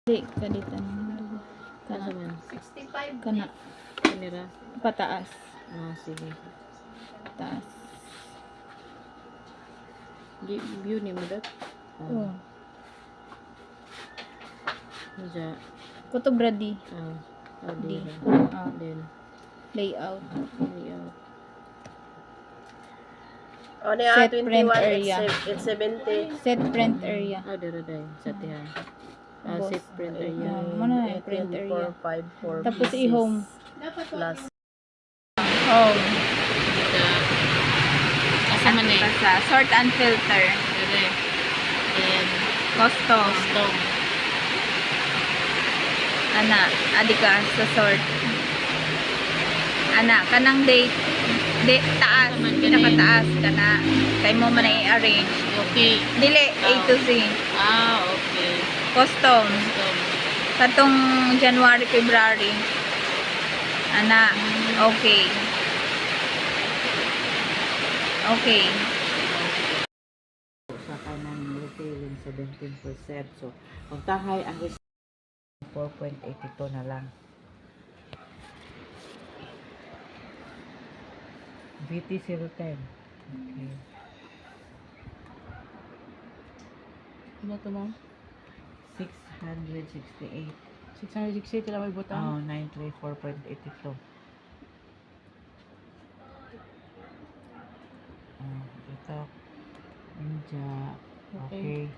Di, kalitan. Kana. 65. Kana. Kamera. Pataas. Ah, sige. Taas. View ni mo dat? Oh. Diya. Photography. Di. Then, Layout. layout. O niya, Set 21, print area. it's 70. Set print area. Daraday. Sa tihan. Boss. Safe print area. Muna yung print area. 454 Tapos i-home. plus. Home. Kasama na eh. Basta, sort and filter. Dere. And, Custom. stone. Ana, adi ka sa sort. Ana, kanang date. Taas. Pinakataas ka na. Kaya mo man i-arrange. Okay. Dili, A to Z. Okay. Custom. Stone. Katong January, February. Ana, okay. Okay. Sa kanang retailing 17%. So, kung tahay ang 4.82 na lang. VT010. Okay. Ano to, ma'am? 668. 660 lang may butang. 934.82. Ito. India. Okay.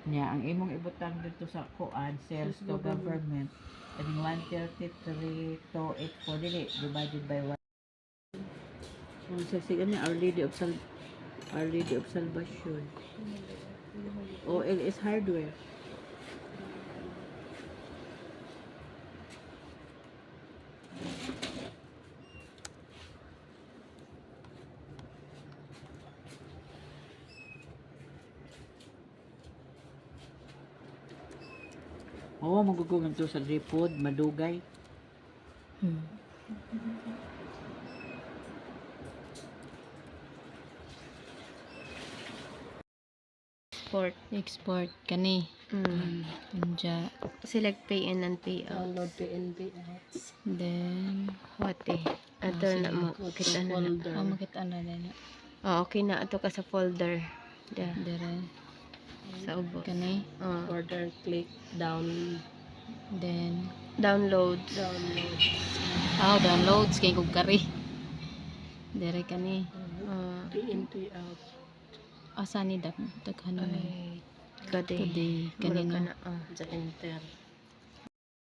Nya, ang imong ibutang dito sa kuan, sales to government. Kaning 133,284 dili divided by 1. Ang sasigan niya, Our Lady of Salvation. OLS Hardware. Oo, magugugan to sa dripod, madugay. Export kani. Anja. Select pay in and pay out. Download PNB apps. Then What eh? Ato na mo. Kita na na. Folder. makita na na. Okay na. Ato ka sa folder. Da. Dire Sa ubos. kani. Order, click, down, Then Download. downloads kay kog kari. Dire kani. PNB out. Asa ni dak taghanon Ay. Kade. today kani Mura ka no. na. Sa enter.